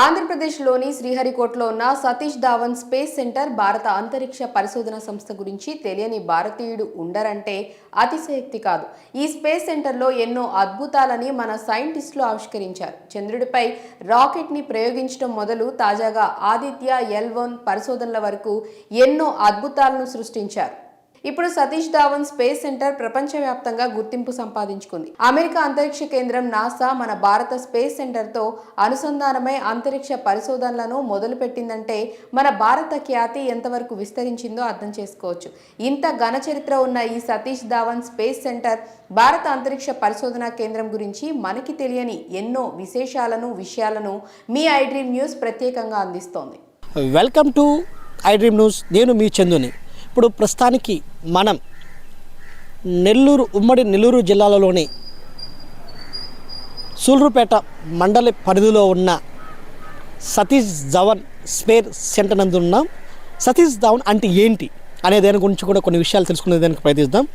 ఆంధ్రప్రదేశ్లోని శ్రీహరికోటలో ఉన్న Satish Dhawan space centre భారత అంతరిక్ష పరిశోధన సంస్థ గురించి తెలియని భారతీయుడు ఉండరంటే అతిశయోక్తి కాదు. ఈ స్పేస్ సెంటర్లో ఎన్నో అద్భుతాలని మన సైంటిస్టులు ఆవిష్కరించారు. చంద్రుడిపై రాకెట్ని ప్రయోగించడం మొదలు తాజాగా ఆదిత్య L1 పరిశోధనల వరకు ఎన్నో అద్భుతాలను సృష్టించారు. ఇప్పుడు సతీష్ ధావన్ స్పేస్ సెంటర్ ప్రపంచవ్యాప్తంగా గుర్తింపు సంపాదించుకుంది. అమెరికా అంతరిక్ష కేంద్రం నాసా మన భారత స్పేస్ సెంటర్తో అనుసంధానమై అంతరిక్ష పరిశోధనలను మొదలుపెట్టిందంటే మన భారత ఖ్యాతి ఎంతవరకు విస్తరించిందో అర్థం చేసుకోవచ్చు. ఇంత ఘన చరిత్ర ఉన్న ఈ సతీష్ ధావన్ స్పేస్ సెంటర్ భారత అంతరిక్ష పరిశోధనా కేంద్రం గురించి మనకి తెలియని ఎన్నో విషయాలను మీ ఐడ్రీమ్ న్యూస్ ప్రత్యేకంగా అందిస్తోంది. Welcome to iDream news. నేను మీ చందుని. ఇప్పుడు ప్రస్తుతానికి మనం ఉమ్మడి నెల్లూరు జిల్లాలోని సూళ్లూరుపేట మండలి పరిధిలో ఉన్న సతీష్ ధావన్ స్పేస్ సెంటర్ నందు ఉన్నాం. సతీష్ ధావన్ అంటే ఏంటి అనే దాని గురించి కూడా కొన్ని విషయాలు తెలుసుకునే దానికి ప్రయత్నిద్దాం.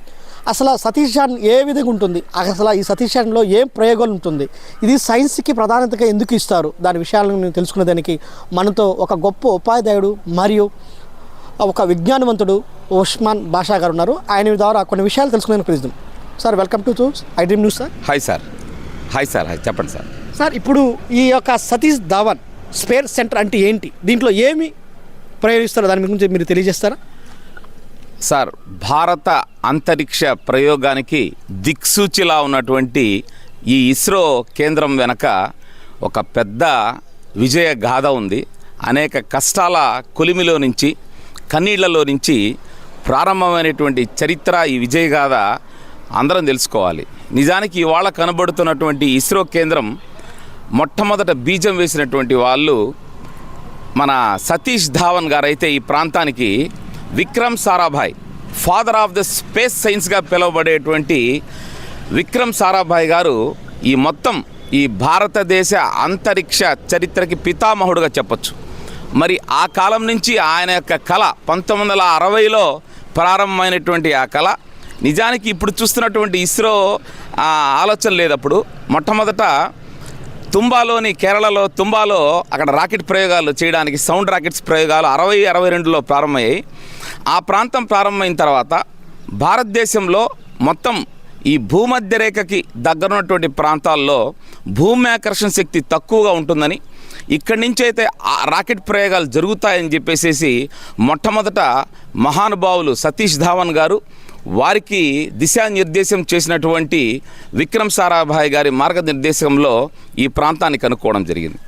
అసలు సతీష్ ధావన్ ఏ విధంగా ఉంటుంది, అసలు ఈ సతీష్ ధావన్లో ఏం ప్రయోగాలు ఉంటుంది, ఇది సైన్స్కి ప్రాధాన్యతగా ఎందుకు ఇస్తారు, దాని విషయాలను తెలుసుకునే దానికి మనతో ఒక గొప్ప ఉపాధ్యాయుడు మరియు ఒక విజ్ఞానవంతుడు ఉస్మాన్ బాషా గారు ఉన్నారు. ఆయన ద్వారా కొన్ని విషయాలు తెలుసుకునే ప్రయత్నిద్దాం. Sir, welcome to iDream news. Sir hi sir. చెప్పండి సార్. సార్, ఇప్పుడు ఈ యొక్క సతీష్ ధావన్ స్పేస్ సెంటర్ అంటే ఏంటి, దీంట్లో ఏమి ప్రయోగిస్తారో దాని గురించి మీరు తెలియజేస్తారా? సార్, భారత అంతరిక్ష ప్రయోగానికి దిక్సూచిలా ఉన్నటువంటి ఈ ఇస్రో కేంద్రం వెనక ఒక పెద్ద విజయ గాథ ఉంది. అనేక కష్టాల కొలిమిలో నుంచి, కన్నీళ్లలో నుంచి ప్రారంభమైనటువంటి చరిత్ర ఈ విజయగాథ అందరం తెలుసుకోవాలి. నిజానికి ఇవాళ కనబడుతున్నటువంటి ఇస్రో కేంద్రం మొట్టమొదట బీజం వేసినటువంటి వాళ్ళు మన సతీష్ ధావన్ గారు అయితే ఈ ప్రాంతానికి Vikram Sarabhai, father of the space సైన్స్గా పిలువబడేటువంటి విక్రమ్ సారాభాయ్ గారు ఈ మొత్తం ఈ భారతదేశ అంతరిక్ష చరిత్రకి పితామహుడుగా చెప్పచ్చు. మరి ఆ కాలం నుంచి ఆయన యొక్క కళ 1960లో ప్రారంభమైనటువంటి ఆ కళ నిజానికి ఇప్పుడు చూస్తున్నటువంటి ఇస్రో ఆలోచన లేదప్పుడు. మొట్టమొదట తుంబాలోని కేరళలో తుంబాలో అక్కడ రాకెట్ ప్రయోగాలు చేయడానికి సౌండ్ రాకెట్స్ ప్రయోగాలు 62లో ప్రారంభమయ్యాయి. ఆ ప్రాంతం ప్రారంభమైన తర్వాత భారతదేశంలో మొత్తం ఈ భూమధ్య రేఖకి దగ్గరున్నటువంటి ప్రాంతాల్లో భూమి ఆకర్షణ శక్తి తక్కువగా ఉంటుందని, ఇక్కడి నుంచి అయితే రాకెట్ ప్రయోగాలు జరుగుతాయని చెప్పేసి మొట్టమొదట మహానుభావులు సతీష్ ధావన్ గారు వారికి దిశానిర్దేశం చేసినటువంటి విక్రమ్ సారాభాయ్ గారి మార్గనిర్దేశంలో ఈ ప్రాంతాన్ని కనుక్కోవడం జరిగింది.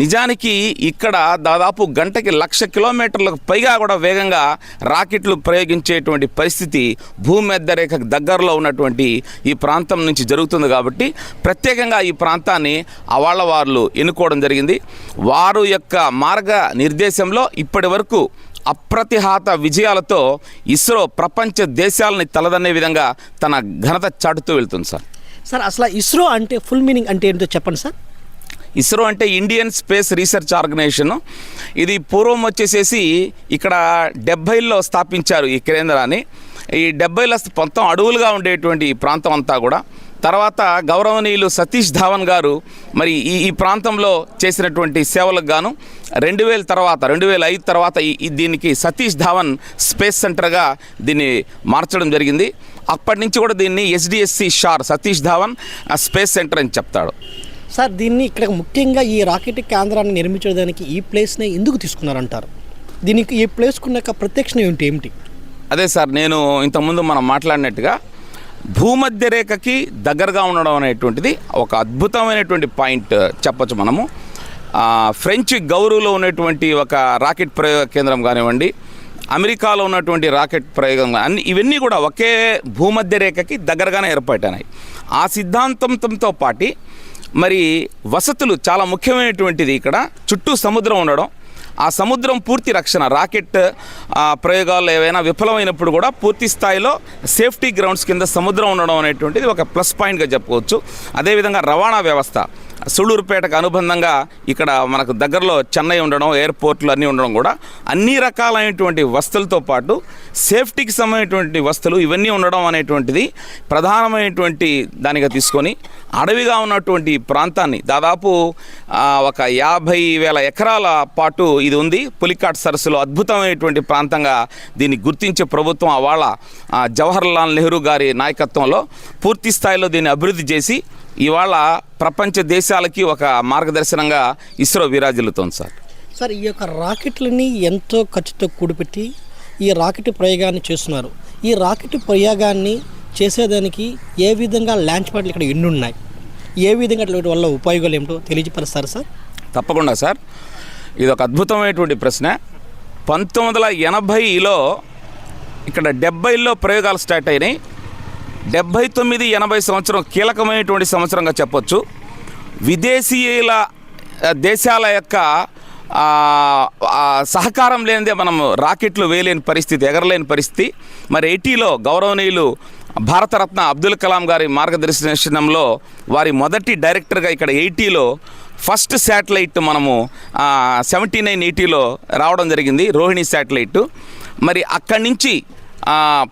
నిజానికి ఇక్కడ దాదాపు గంటకి 1,00,000 కిలోమీటర్లకు పైగా కూడా వేగంగా రాకెట్లు ప్రయోగించేటువంటి పరిస్థితి భూమి మధ్య రేఖకు దగ్గరలో ఉన్నటువంటి ఈ ప్రాంతం నుంచి జరుగుతుంది. కాబట్టి ప్రత్యేకంగా ఈ ప్రాంతాన్ని వాళ్ళు ఎన్నుకోవడం జరిగింది. వారు యొక్క మార్గ నిర్దేశంలో ఇప్పటి వరకు అప్రతిహత విజయాలతో ఇస్రో ప్రపంచ దేశాలని తలదన్నే విధంగా తన ఘనత చాటుతూ వెళ్తుంది. సార్, అసలు ఇస్రో అంటే ఫుల్ మీనింగ్ అంటే ఏంటో చెప్పండి సార్. ఇస్రో అంటే ఇండియన్ స్పేస్ రీసెర్చ్ ఆర్గనైజేషన్. ఇది పూర్వం వచ్చేసేసి ఇక్కడ 70లో స్థాపించారు ఈ కేంద్రాన్ని. ఈ 70లో మొత్తం అడవులుగా ఉండేటువంటి ఈ ప్రాంతం అంతా కూడా తర్వాత గౌరవనీయులు సతీష్ ధావన్ గారు మరి ఈ ప్రాంతంలో చేసినటువంటి సేవలకు గాను 2005 తర్వాత దీనికి సతీష్ ధావన్ స్పేస్ సెంటర్గా దీన్ని మార్చడం జరిగింది. అప్పటి నుంచి కూడా దీన్ని SDSC SHAR Satish Dhawan space centre అని చెప్తాడు. సార్, దీన్ని ఇక్కడ ముఖ్యంగా ఈ రాకెట్ కేంద్రాన్ని నిర్మించడానికి ఈ ప్లేస్ని ఎందుకు తీసుకున్నారంటారు? దీనికి ఈ ప్లేస్కున్న ప్రత్యక్షం ఏమిటి? అదే సార్, నేను ఇంతకుముందు మనం మాట్లాడినట్టుగా భూమధ్య రేఖకి దగ్గరగా ఉండడం అనేటువంటిది ఒక అద్భుతమైనటువంటి పాయింట్ చెప్పచ్చు మనము. ఫ్రెంచ్ గౌరూలో ఉన్నటువంటి ఒక రాకెట్ ప్రయోగ కేంద్రం కానివ్వండి, అమెరికాలో ఉన్నటువంటి రాకెట్ ప్రయోగం ఇవన్నీ కూడా ఒకే భూమధ్య రేఖకి దగ్గరగానే ఏర్పడినాయి. ఆ సిద్ధాంతంతో పాటు మరి వసతులు చాలా ముఖ్యమైనటువంటిది. ఇక్కడ చుట్టూ సముద్రం ఉండడం, ఆ సముద్రం పూర్తి రక్షణ, రాకెట్ ప్రయోగాలు ఏవైనా విఫలమైనప్పుడు కూడా పూర్తి స్థాయిలో సేఫ్టీ గ్రౌండ్స్ కింద సముద్రం ఉండడం అనేటువంటిది ఒక ప్లస్ పాయింట్గా చెప్పుకోవచ్చు. అదేవిధంగా రవాణా వ్యవస్థ, సూళ్ళూరుపేటకు అనుబంధంగా ఇక్కడ మనకు దగ్గరలో చెన్నై ఉండడం, ఎయిర్పోర్ట్లు అన్నీ ఉండడం కూడా అన్ని రకాలైనటువంటి వస్తువులతో పాటు సేఫ్టీకి సంబంధించినటువంటి వస్తువులు ఇవన్నీ ఉండడం అనేటువంటిది ప్రధానమైనటువంటి దానిగా తీసుకొని అడవిగా ఉన్నటువంటి ప్రాంతాన్ని దాదాపు ఒక 50,000 ఎకరాల పాటు ఇది ఉంది. పులికాట్ సరస్సులో అద్భుతమైనటువంటి ప్రాంతంగా దీన్ని గుర్తించే ప్రభుత్వం అవాళ జవహర్లాల్ నెహ్రూ గారి నాయకత్వంలో పూర్తి స్థాయిలో దీన్ని అభివృద్ధి చేసి ఇవాళ ప్రపంచ దేశాలకి ఒక మార్గదర్శనంగా ఇస్రో విరాజిల్లుతోంది సార్. సార్, ఈ యొక్క రాకెట్లని ఎంతో ఖర్చుతో కూడిపెట్టి ఈ రాకెట్ ప్రయోగాన్ని చేస్తున్నారు. ఈ రాకెట్ ప్రయోగాన్ని చేసేదానికి ఏ విధంగా లాంచ్ ప్యాడ్లు ఇక్కడ ఎన్ని ఉన్నాయి, ఏ విధంగా వాటి వల్ల ఉపయోగాలు ఏమిటో తెలియజేస్తారు సార్? తప్పకుండా సార్, ఇది ఒక అద్భుతమైనటువంటి ప్రశ్న. 1980లో ఇక్కడ 70లో ప్రయోగాలు స్టార్ట్ అయినాయి. 79-80 సంవత్సరం కీలకమైనటువంటి సంవత్సరంగా చెప్పొచ్చు. విదేశీయుల దేశాల యొక్క సహకారం లేనిదే మనం రాకెట్లు వేయలేని పరిస్థితి, ఎగరలేని పరిస్థితి. మరి 80లో గౌరవనీయులు భారతరత్న అబ్దుల్ కలాం గారి మార్గదర్శనంలో వారి మొదటి డైరెక్టర్గా ఇక్కడ 80లో ఫస్ట్ శాటిలైట్ మనము 79-80లో రావడం జరిగింది, రోహిణి శాటిలైట్. మరి అక్కడి నుంచి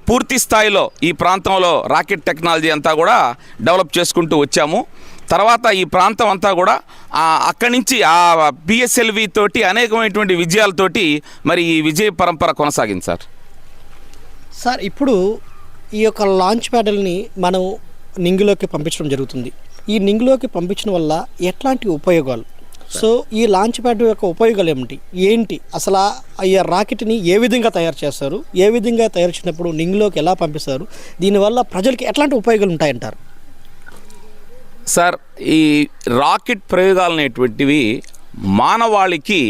పూర్తి స్థాయిలో ఈ ప్రాంతంలో రాకెట్ టెక్నాలజీ అంతా కూడా డెవలప్ చేసుకుంటూ వచ్చాము. తర్వాత ఈ ప్రాంతం అంతా కూడా అక్కడి నుంచి పిఎస్ఎల్వి తోటి అనేకమైనటువంటి విజయాలతోటి మరి ఈ విజయ పరంపర కొనసాగింది సార్. సార్, ఇప్పుడు ఈ యొక్క లాంచ్ ప్యాడ్ని మనం నింగిలోకి పంపించడం జరుగుతుంది. ఈ నింగిలోకి పంపించడం వల్ల ఎట్లాంటి ఉపయోగాలు, సో ఈ లాంచ్ ప్యాడ్ యొక్క ఉపయోగాలు ఏంటి అసలు, ఈ రాకెట్ని ఏ విధంగా తయారు చేస్తారు, ఏ విధంగా తయారు చేసినప్పుడు నింగిలోకి ఎలా పంపిస్తారు, దీనివల్ల ప్రజలకి ఎట్లాంటి ఉపయోగాలు ఉంటాయంటారు? సార్, ఈ రాకెట్ ప్రయోగాలు అనేటువంటివి మానవాళికి,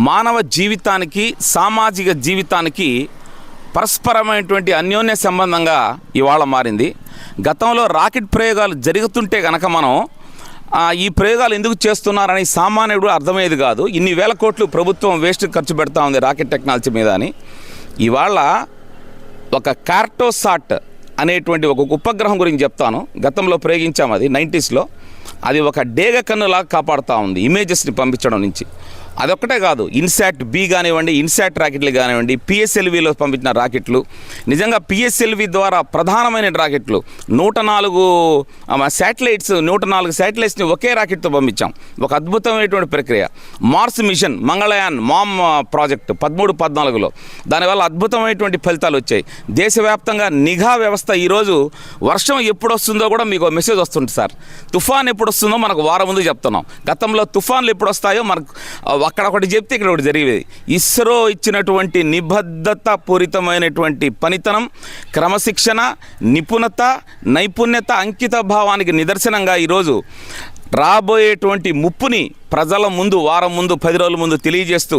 మానవ జీవితానికి, సామాజిక జీవితానికి పరస్పరమైనటువంటి అన్యోన్య సంబంధంగా ఇవాళ మారింది. గతంలో రాకెట్ ప్రయోగాలు జరుగుతుంటే కనుక మనం ఈ ప్రయోగాలు ఎందుకు చేస్తున్నారని సామాన్యుడు అర్థమయ్యేది కాదు. ఇన్ని వేల కోట్లు ప్రభుత్వం వేస్ట్ ఖర్చు పెడతా ఉంది రాకెట్ టెక్నాలజీ మీద అని. ఇవాళ ఒక కార్టోసాట్ అనేటువంటి ఒక ఉపగ్రహం గురించి చెప్తాను. గతంలో ప్రయోగించాము, అది 90స్లో. అది ఒక డేగ కన్నులాగా కాపాడుతూ ఉంది ఇమేజెస్ని పంపించడం నుంచి. అదొక్కటే కాదు, ఇన్సాట్ బి కానివ్వండి, ఇన్సాట్ రాకెట్లు కానివ్వండి, పిఎస్ఎల్విలో పంపించిన రాకెట్లు, నిజంగా పిఎస్ఎల్వి ద్వారా ప్రధానమైన రాకెట్లు 104 శాటిలైట్స్ని ఒకే రాకెట్తో పంపించాం. ఒక అద్భుతమైనటువంటి ప్రక్రియ. Mars mission, Mangalyaan MOM project 13-14లో, దానివల్ల అద్భుతమైనటువంటి ఫలితాలు వచ్చాయి. దేశవ్యాప్తంగా నిఘా వ్యవస్థ ఈరోజు వర్షం ఎప్పుడు వస్తుందో కూడా మీకు మెసేజ్ వస్తుంది సార్. తుఫాన్ ఎప్పుడు వస్తుందో మనకు వారం ముందు చెప్తున్నాం. గతంలో తుఫాన్లు ఎప్పుడు వస్తాయో మనకు అక్కడ ఒకటి చెప్తే ఇక్కడ ఒకటి జరిగేది. ఇస్రో ఇచ్చినటువంటి నిబద్ధత పూరితమైనటువంటి పనితనం, క్రమశిక్షణ, నిపుణత, నైపుణ్యత, అంకిత భావానికి నిదర్శనంగా ఈరోజు రాబోయేటువంటి ముప్పుని ప్రజల ముందు వారం ముందు 10 రోజుల ముందు తెలియజేస్తూ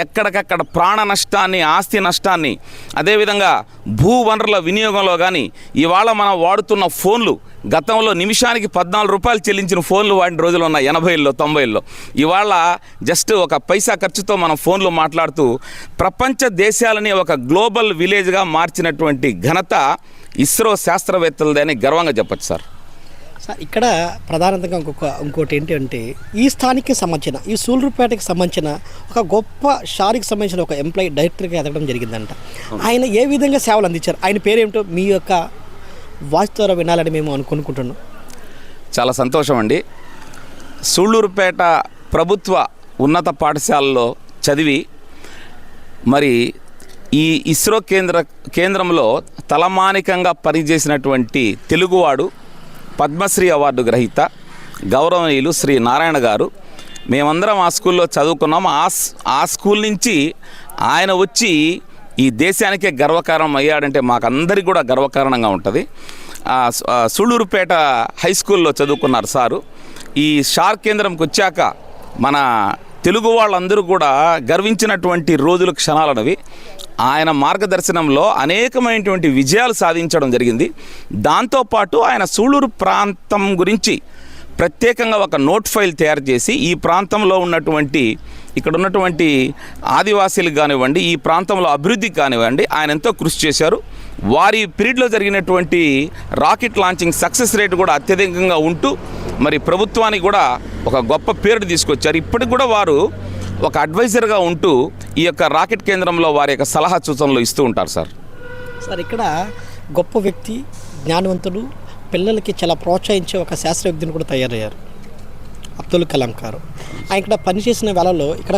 ఎక్కడికక్కడ ప్రాణ నష్టాన్ని, ఆస్తి నష్టాన్ని, అదేవిధంగా భూ వనరుల వినియోగంలో కానీ ఇవాళ మనం వాడుతున్న ఫోన్లు, గతంలో నిమిషానికి 14 రూపాయలు చెల్లించిన ఫోన్లు వాడిన రోజులు ఉన్నాయి 80లో 90లో. ఇవాళ జస్ట్ ఒక పైసా ఖర్చుతో మనం ఫోన్లు మాట్లాడుతూ ప్రపంచ దేశాలని ఒక గ్లోబల్ విలేజ్గా మార్చినటువంటి ఘనత ఇస్రో శాస్త్రవేత్తలదని గర్వంగా చెప్పచ్చు సార్. సార్, ఇక్కడ ప్రధానంగా ఇంకోటి ఏంటంటే ఈ స్థానిక సంబంధించిన, ఈ సూళ్ళూరుపేటకి సంబంధించిన ఒక గొప్ప షార్కి సంబంధించిన ఒక ఎంప్లాయీ డైరెక్టర్గా ఎదగడం జరిగిందంట. ఆయన ఏ విధంగా సేవలు అందించారు, ఆయన పేరేమిటో మీ యొక్క వాయిస్ ద్వారా వినాలని మేము అనుకుంటున్నాం. చాలా సంతోషం అండి. సూళ్ళూరుపేట ప్రభుత్వ ఉన్నత పాఠశాలలో చదివి మరి ఈ ఇస్రో కేంద్రంలో తలమానికంగా పనిచేసినటువంటి తెలుగువాడు, పద్మశ్రీ అవార్డు గ్రహీత గౌరవనీయులు శ్రీ నారాయణ గారు. మేమందరం ఆ స్కూల్లో చదువుకున్నాము. ఆ స్కూల్ నుంచి ఆయన వచ్చి ఈ దేశానికే గర్వకారణం అయ్యాడంటే మాకందరికి కూడా గర్వకారణంగా ఉంటుంది. సూళ్ళూరుపేట హై స్కూల్లో చదువుకున్నారు సారు. ఈ షార్ కేంద్రంకి వచ్చాక మన తెలుగు వాళ్ళందరూ కూడా గర్వించినటువంటి రోజులు, క్షణాలనవి. ఆయన మార్గదర్శనంలో అనేకమైనటువంటి విజయాలు సాధించడం జరిగింది. దాంతోపాటు ఆయన సూళ్ళూరు ప్రాంతం గురించి ప్రత్యేకంగా ఒక నోట్ ఫైల్ తయారు చేసి ఈ ప్రాంతంలో ఉన్నటువంటి, ఇక్కడ ఉన్నటువంటి ఆదివాసీలకు కానివ్వండి, ఈ ప్రాంతంలో అభివృద్ధికి కానివ్వండి ఆయన ఎంతో కృషి చేశారు. వారి పీరియడ్లో జరిగినటువంటి రాకెట్ లాంచింగ్ సక్సెస్ రేట్ కూడా అత్యధికంగా ఉంటూ మరి ప్రభుత్వానికి కూడా ఒక గొప్ప పేరు తీసుకొచ్చారు. ఇప్పటికి కూడా వారు ఒక అడ్వైజర్గా ఉంటూ ఈ యొక్క రాకెట్ కేంద్రంలో వారి యొక్క సలహా సూచనలు ఇస్తూ ఉంటారు సార్. సార్ ఇక్కడ గొప్ప వ్యక్తి, జ్ఞానవంతులు, పిల్లలకి చాలా ప్రోత్సహించే ఒక శాస్త్రవేత్తని కూడా తయారయ్యారు అబ్దుల్ కలాం గారు. ఆయన ఇక్కడ పనిచేసిన వేళలో ఇక్కడ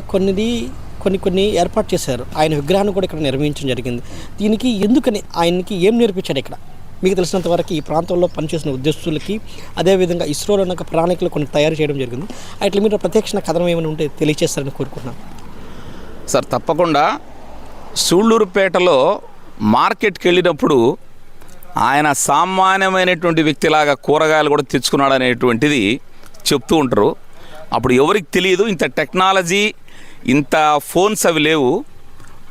కొన్ని ఏర్పాటు చేశారు. ఆయన విగ్రహాన్ని కూడా ఇక్కడ నిర్వహించడం జరిగింది. దీనికి ఎందుకని, ఆయనకి ఏం నేర్పించాడు ఇక్కడ మీకు తెలిసినంత వరకు ఈ ప్రాంతంలో పనిచేసిన ఉద్యోగస్తులకి, అదేవిధంగా ఇస్రోలో ఉన్న ప్రణాళికలు కొన్ని తయారు చేయడం జరిగింది. అట్లా మీరు ప్రత్యక్ష కథనం ఏమైనా ఉంటే తెలియజేస్తారని కోరుకుంటున్నాను సార్. తప్పకుండా సూళ్ళూరుపేటలో మార్కెట్కి వెళ్ళినప్పుడు ఆయన సామాన్యమైనటువంటి వ్యక్తిలాగా కూరగాయలు కూడా తెచ్చుకున్నాడు అనేటువంటిది చెప్తూ ఉంటారు. అప్పుడు ఎవరికి తెలియదు ఇంత టెక్నాలజీ, ఇంత ఫోన్స్ అవి లేవు.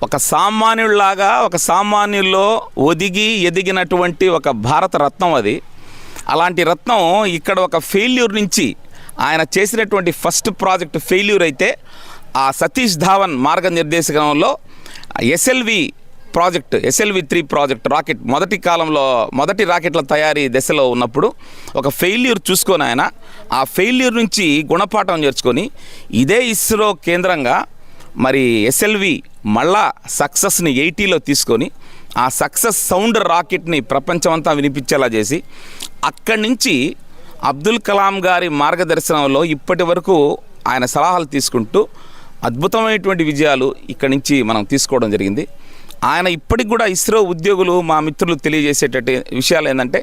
ఒక సామాన్యుడిలాగా, ఒక సామాన్యుల్లో ఎదిగినటువంటి ఒక భారత రత్నం అది. అలాంటి రత్నం ఇక్కడ ఒక ఫెయిల్యూర్ నుంచి ఆయన చేసినటువంటి ఫస్ట్ ప్రాజెక్ట్ ఫెయిల్యూర్ అయితే ఆ సతీష్ ధావన్ మార్గనిర్దేశకంలో SLV-3 ప్రాజెక్ట్ రాకెట్ మొదటి రాకెట్ల తయారీ దశలో ఉన్నప్పుడు ఒక ఫెయిల్యూర్ చూసుకొని ఆయన ఆ ఫెయిల్యూర్ నుంచి గుణపాఠం నేర్చుకొని ఇదే ఇస్రో కేంద్రంగా మరి SLV మళ్ళా సక్సెస్ని 80లో తీసుకొని ఆ సక్సెస్ సౌండ్ రాకెట్ని ప్రపంచమంతా వినిపించేలా చేసి అక్కడి నుంచి అబ్దుల్ కలాం గారి మార్గదర్శనంలో ఇప్పటి వరకు ఆయన సలహాలు తీసుకుంటూ అద్భుతమైనటువంటి విజయాలు ఇక్కడి నుంచి మనం తీసుకోవడం జరిగింది. ఆయన ఇప్పటికి కూడా ఇస్రో ఉద్యోగులు, మా మిత్రులు తెలియజేసేటట్టు విషయాలు ఏంటంటే,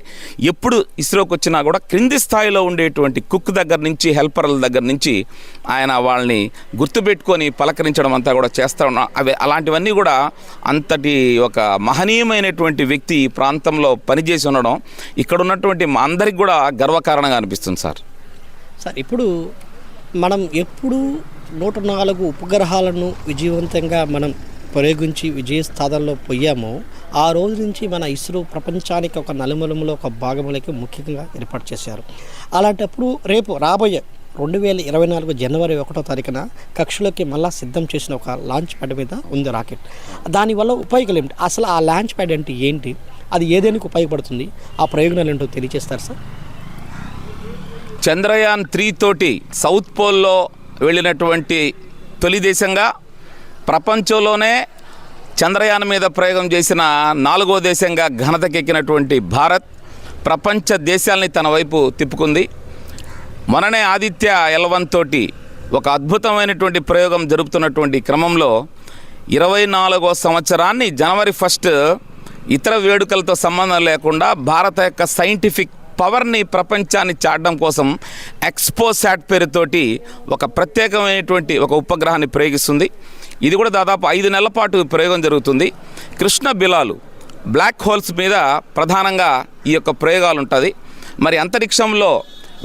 ఎప్పుడు ఇస్రోకి వచ్చినా కూడా క్రింది స్థాయిలో ఉండేటువంటి కుక్ దగ్గర నుంచి, హెల్పర్ల దగ్గర నుంచి ఆయన వాళ్ళని గుర్తుపెట్టుకొని పలకరించడం అంతా కూడా చేస్తూ ఉన్నాం. అలాంటివన్నీ కూడా అంతటి ఒక మహనీయమైనటువంటి వ్యక్తి ఈ ప్రాంతంలో పనిచేసి ఉండడం ఇక్కడ ఉన్నటువంటి మా అందరికి కూడా గర్వకారణంగా అనిపిస్తుంది సార్. ఇప్పుడు మనం ఎప్పుడు 104 ఉపగ్రహాలను విజయవంతంగా మనం ప్రయోగించి విజయ స్థానంలో పోయామో ఆ రోజు నుంచి మన ఇస్రో ప్రపంచానికి ఒక నలుమూలములో ఒక భాగములకి ముఖ్యంగా ఏర్పాటు చేశారు. అలాంటప్పుడు రేపు రాబోయే 2024 జనవరి 1వ తారీఖున కక్షలోకి మళ్ళా సిద్ధం చేసిన ఒక లాంచ్ ప్యాడ్ మీద ఉంది రాకెట్. దానివల్ల ఉపయోగాలు ఏమిటి, అసలు ఆ లాంచ్ ప్యాడ్ అంటే ఏంటి, అది ఏదేనికి ఉపయోగపడుతుంది, ఆ ప్రయోజనాలు ఏంటో తెలియజేస్తారు సార్. చంద్రయాన్ 3 తోటి సౌత్ పోల్లో వెళ్ళినటువంటి తొలి దేశంగా, ప్రపంచంలోనే చంద్రయాన్ మీద ప్రయోగం చేసిన 4వ దేశంగా ఘనతకెక్కినటువంటి భారత్ ప్రపంచ దేశాలని తన వైపు తిప్పుకుంది. మొన్ననే ఆదిత్య L1 తోటి ఒక అద్భుతమైనటువంటి ప్రయోగం జరుపుతున్నటువంటి క్రమంలో 24వ సంవత్సరాన్ని జనవరి 1 ఇతర వేడుకలతో సంబంధం లేకుండా భారత యొక్క సైంటిఫిక్ పవర్ని ప్రపంచాన్ని చాటడం కోసం ఎక్స్పోసాట్ పేరుతోటి ఒక ప్రత్యేకమైనటువంటి ఒక ఉపగ్రహాన్ని ప్రయోగిస్తుంది. ఇది కూడా దాదాపు 5 నెలల పాటు ప్రయోగం జరుగుతుంది. కృష్ణ బిలాలు బ్లాక్ హోల్స్ మీద ప్రధానంగా ఈ యొక్క ప్రయోగాలు ఉంటుంది. మరి అంతరిక్షంలో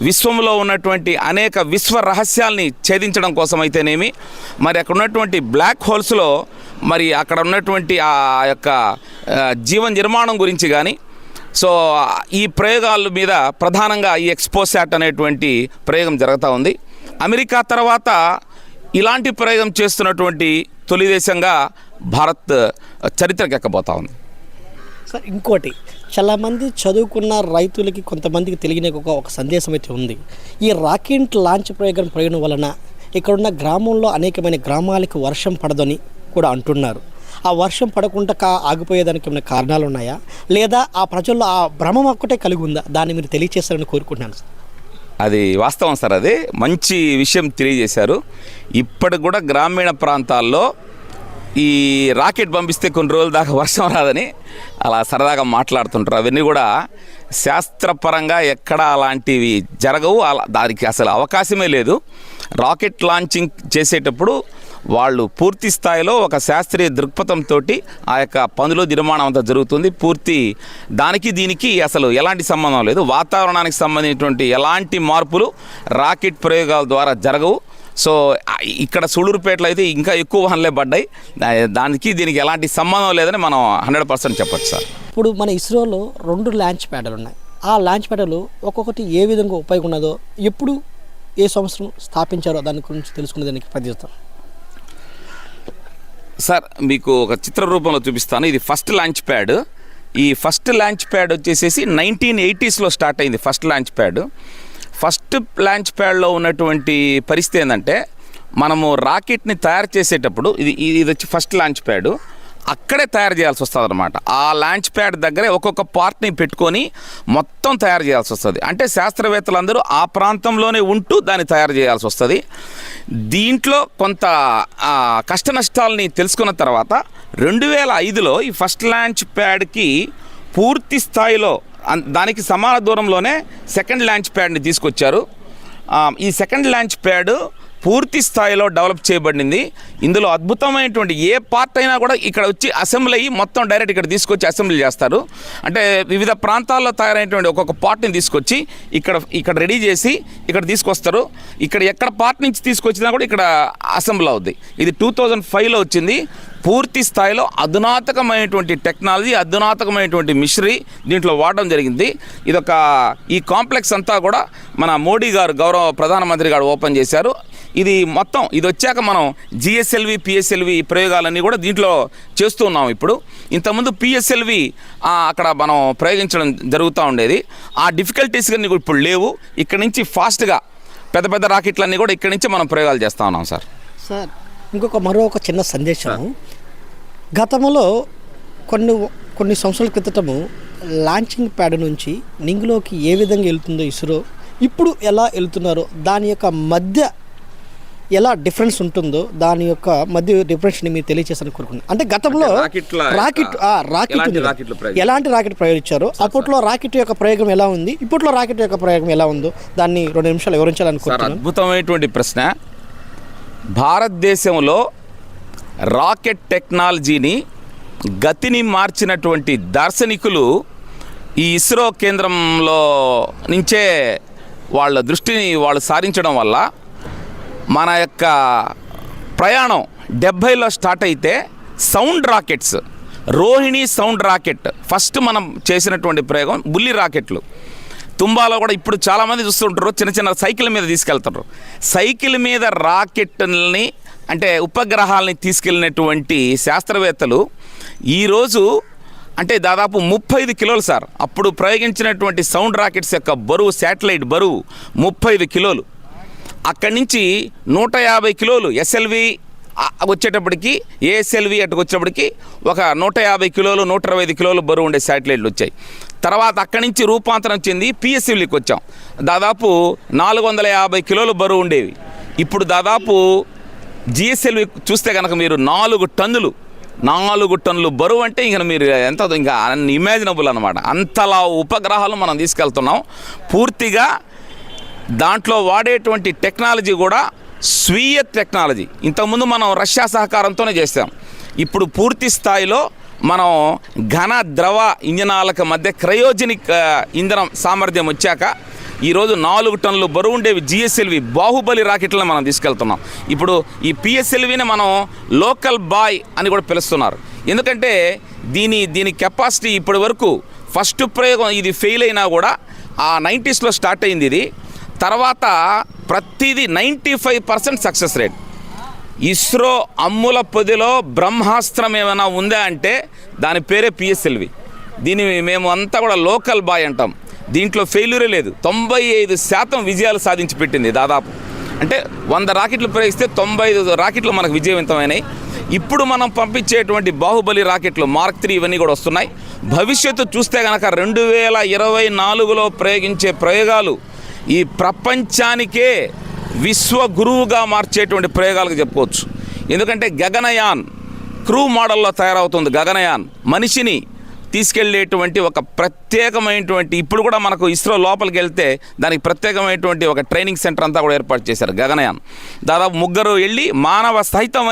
విశ్వంలో ఉన్నటువంటి అనేక విశ్వ రహస్యాల్ని ఛేదించడం కోసం అయితేనేమి, మరి అక్కడ ఉన్నటువంటి బ్లాక్ హోల్స్లో మరి అక్కడ ఉన్నటువంటి ఆ యొక్క జీవ నిర్మాణం గురించి కానీ, సో ఈ ప్రయోగాల మీద ప్రధానంగా ఈ ఎక్స్పోసాట్ అనేటువంటి ప్రయోగం జరుగుతూ ఉంది. అమెరికా తర్వాత ఇలాంటి ప్రయోగం చేస్తున్నటువంటి తొలి దేశంగా భారత్ చరిత్రకి ఎక్కబోతా ఉంది. సార్ ఇంకోటి, చాలామంది చదువుకున్న రైతులకి కొంతమందికి తెలియని ఒక సందేశం అయితే ఉంది. ఈ రాకెట్ లాంచ్ ప్రయోగం వలన ఇక్కడున్న గ్రామంలో అనేకమైన గ్రామాలకు వర్షం పడదని కూడా అంటున్నారు. ఆ వర్షం పడకుండా ఆగిపోయేదానికి ఏమైనా కారణాలు ఉన్నాయా, లేదా ఆ ప్రజల్లో ఆ భ్రమం ఒక్కటే కలిగి ఉందా, దాన్ని మీరు తెలియజేస్తారని కోరుకుంటున్నాను సార్. అది వాస్తవం సార్, అది మంచి విషయం తెలియజేశారు. ఇప్పటికి కూడా గ్రామీణ ప్రాంతాల్లో ఈ రాకెట్ పంపిస్తే కొన్ని రోజుల దాకా వర్షం రాదని అలా సరదాగా మాట్లాడుతుంటారు. అవన్నీ కూడా శాస్త్రపరంగా ఎక్కడా అలాంటివి జరగవు, దానికి అసలు అవకాశమే లేదు. రాకెట్ లాంచింగ్ చేసేటప్పుడు వాళ్ళు పూర్తి స్థాయిలో ఒక శాస్త్రీయ దృక్పథంతో ఆ యొక్క పనులు నిర్మాణం అంతా జరుగుతుంది. పూర్తి దానికి దీనికి అసలు ఎలాంటి సంబంధం లేదు. వాతావరణానికి సంబంధించినటువంటి ఎలాంటి మార్పులు రాకెట్ ప్రయోగాల ద్వారా జరగవు. సో ఇక్కడ సూళ్ళూరుపేటలో అయితే ఇంకా ఎక్కువ వాహనాలే పడ్డాయి. దానికి దీనికి ఎలాంటి సంబంధం లేదని మనం 100% చెప్పచ్చు సార్. ఇప్పుడు మన ఇస్రోలో 2 లాంచ్ ప్యాడ్లు ఉన్నాయి. ఆ లాంచ్ ప్యాడ్లు ఒక్కొక్కటి ఏ విధంగా ఉపయోగం ఉన్నదో, ఎప్పుడు ఏ సంవత్సరం స్థాపించారో దాని గురించి తెలుసుకునే దానికి ప్రయత్నిస్తాం సార్. మీకు ఒక చిత్ర రూపంలో చూపిస్తాను. ఇది ఫస్ట్ లాంచ్ ప్యాడ్. ఈ ఫస్ట్ లాంచ్ ప్యాడ్ వచ్చేసేసి 1980s స్టార్ట్ అయింది first launch pad. First launch ప్యాడ్లో ఉన్నటువంటి పరిస్థితి ఏంటంటే, మనము రాకెట్ని తయారు చేసేటప్పుడు ఇది వచ్చి ఫస్ట్ లాంచ్ ప్యాడ్, అక్కడే తయారు చేయాల్సి వస్తుంది అనమాట. ఆ లాంచ్ ప్యాడ్ దగ్గరే ఒక్కొక్క పార్ట్ని పెట్టుకొని మొత్తం తయారు చేయాల్సి వస్తుంది. అంటే శాస్త్రవేత్తలందరూ ఆ ప్రాంతంలోనే ఉంటూ దాన్ని తయారు చేయాల్సి వస్తుంది. దీంట్లో కొంత కష్ట నష్టాలని తెలుసుకున్న తర్వాత 2005లో ఈ ఫస్ట్ లాంచ్ ప్యాడ్కి పూర్తి స్థాయిలో దానికి సమాన దూరంలోనే సెకండ్ లాంచ్ ప్యాడ్ని తీసుకొచ్చారు. ఈ సెకండ్ లాంచ్ ప్యాడ్ పూర్తి స్థాయిలో డెవలప్ చేయబడింది. ఇందులో అద్భుతమైనటువంటి ఏ పార్ట్ అయినా కూడా ఇక్కడ వచ్చి అసెంబ్లీ అయ్యి మొత్తం డైరెక్ట్ ఇక్కడ తీసుకొచ్చి అసెంబ్లీ చేస్తారు. అంటే వివిధ ప్రాంతాల్లో తయారైనటువంటి ఒక్కొక్క పార్ట్ని తీసుకొచ్చి ఇక్కడ రెడీ చేసి ఇక్కడ తీసుకొస్తారు. ఎక్కడ పార్ట్ నుంచి తీసుకొచ్చినా కూడా ఇక్కడ అసెంబ్లీ అవుద్ది. ఇది 2005లో వచ్చింది. పూర్తి స్థాయిలో అధునాతకమైనటువంటి టెక్నాలజీ, అధునాతకమైనటువంటి మిషనరీ దీంట్లో వాడడం జరిగింది. ఈ కాంప్లెక్స్ అంతా కూడా మన మోడీ గారు, గౌరవ ప్రధానమంత్రి గారు ఓపెన్ చేశారు. ఇది వచ్చాక మనం జిఎస్ఎల్వి, పిఎస్ఎల్వి ప్రయోగాలన్నీ కూడా దీంట్లో చేస్తూ ఉన్నాం. ఇప్పుడు ఇంతకుముందు పిఎస్ఎల్వి అక్కడ మనం ప్రయోగించడం జరుగుతూ ఉండేది. ఆ డిఫికల్టీస్ కానీ ఇప్పుడు లేవు. ఇక్కడ నుంచి ఫాస్ట్గా పెద్ద పెద్ద రాకెట్లన్నీ కూడా ఇక్కడ నుంచి మనం ప్రయోగాలు చేస్తూ ఉన్నాం సార్. మరో ఒక చిన్న సందేశం. గతంలో కొన్ని సంవత్సరాల క్రితము లాంచింగ్ ప్యాడ్ నుంచి నింగిలోకి ఏ విధంగా వెళ్తుందో ఇస్రో, ఇప్పుడు ఎలా వెళ్తున్నారో దాని యొక్క మధ్య ఎలా డిఫరెన్స్ ఉంటుందో దాని యొక్క మధ్య డిఫరెన్స్ని మీరు తెలియజేసాను కోరుకున్నాను. అంటే గతంలో రాకెట్ ఎలాంటి రాకెట్ ప్రయోగించారో, అప్పట్లో రాకెట్ యొక్క ప్రయోగం ఎలా ఉంది, ఇప్పట్లో రాకెట్ యొక్క ప్రయోగం ఎలా ఉందో దాన్ని 2 నిమిషాలు వివరించాలనుకుంటున్నాను. అద్భుతమైనటువంటి ప్రశ్న. భారతదేశంలో రాకెట్ టెక్నాలజీని గతిని మార్చినటువంటి దార్శనికులు ఈ ఇస్రో కేంద్రంలో నుంచే వాళ్ళ దృష్టిని వాళ్ళు సారించడం వల్ల మన యొక్క ప్రయాణం 70లో స్టార్ట్ అయితే sound rockets, Rohini sound rocket first మనం చేసినటువంటి ప్రయోగం. బుల్లి రాకెట్లు తుంబాలో కూడా ఇప్పుడు చాలామంది చూస్తుంటారు, చిన్న చిన్న సైకిల్ మీద తీసుకెళ్తారు. సైకిల్ మీద రాకెట్ని అంటే ఉపగ్రహాలని తీసుకెళ్ళినటువంటి శాస్త్రవేత్తలు ఈరోజు అంటే దాదాపు 35 కిలోలు సార్. అప్పుడు ప్రయోగించినటువంటి సౌండ్ రాకెట్స్ యొక్క బరువు, శాటిలైట్ బరువు 35 కిలోలు. అక్కడి నుంచి 150 కిలోలు ఎస్ఎల్వి వచ్చేటప్పటికి, ఏఎస్ఎల్వి అటుకు వచ్చేటప్పటికి ఒక 150 కిలోలు 125 కిలోలు బరువు ఉండే శాటిలైట్లు వచ్చాయి. తర్వాత అక్కడి నుంచి రూపాంతరం చెంది పిఎస్ఎల్వికి వచ్చాం. దాదాపు 450 కిలోలు బరువు ఉండేవి. ఇప్పుడు దాదాపు జిఎస్ఎల్వి చూస్తే కనుక మీరు 4 టన్నులు బరువు. అంటే ఇంకా మీరు ఇంకా ఇమాజినబుల్ అనమాట. అంతలా ఉపగ్రహాలు మనం తీసుకెళ్తున్నాం. పూర్తిగా దాంట్లో వాడేటువంటి టెక్నాలజీ కూడా స్వీయ టెక్నాలజీ. ఇంతకుముందు మనం రష్యా సహకారంతోనే చేస్తాం. ఇప్పుడు పూర్తి స్థాయిలో మనం ఘన ద్రవ ఇంజనాలకు మధ్య క్రయోజనిక్ ఇంధనం సామర్థ్యం వచ్చాక ఈరోజు 4 టన్నులు బరువు ఉండేవి జిఎస్ఎల్వి బాహుబలి రాకెట్లను మనం తీసుకెళ్తున్నాం. ఇప్పుడు ఈ పిఎస్ఎల్విని మనం లోకల్ బాయ్ అని కూడా పిలుస్తున్నారు. ఎందుకంటే దీని కెపాసిటీ ఇప్పటి వరకు ఫస్ట్ ప్రయోగం ఇది ఫెయిల్ అయినా కూడా ఆ 90స్లో స్టార్ట్ అయింది. ఇది తర్వాత ప్రతిదీ 95% సక్సెస్ రేట్. ఇస్రో అమ్ముల పొదిలో బ్రహ్మాస్త్రం ఏమైనా ఉందా అంటే దాని పేరే పిఎస్ఎల్వి. దీన్ని మేము అంతా కూడా లోకల్ బాయ్ అంటాం. దీంట్లో ఫెయిల్యూరే లేదు. 95% విజయాలు సాధించి పెట్టింది. దాదాపు అంటే 100 రాకెట్లు ప్రయోగిస్తే 95 రాకెట్లు మనకు విజయవంతమైనాయి. ఇప్పుడు మనం పంపించేటువంటి బాహుబలి రాకెట్లు మార్క్ 3 ఇవన్నీ కూడా వస్తున్నాయి. భవిష్యత్తు చూస్తే కనుక 2024లో ప్రయోగించే ప్రయోగాలు ఈ ప్రపంచానికే విశ్వ గురువుగా మార్చేటువంటి ప్రయోగాలకు చెప్పుకోవచ్చు. ఎందుకంటే గగనయాన్ క్రూ మోడల్లో తయారవుతుంది. గగనయాన్ మనిషిని తీసుకెళ్లేటువంటి ఒక ప్రత్యేకమైనటువంటి, ఇప్పుడు కూడా మనకు ఇస్రో లోపలికి వెళ్తే దానికి ప్రత్యేకమైనటువంటి ఒక ట్రైనింగ్ సెంటర్ అంతా కూడా ఏర్పాటు చేశారు. గగనయాన్ దాదాపు 3 వెళ్ళి మానవ సహితమైన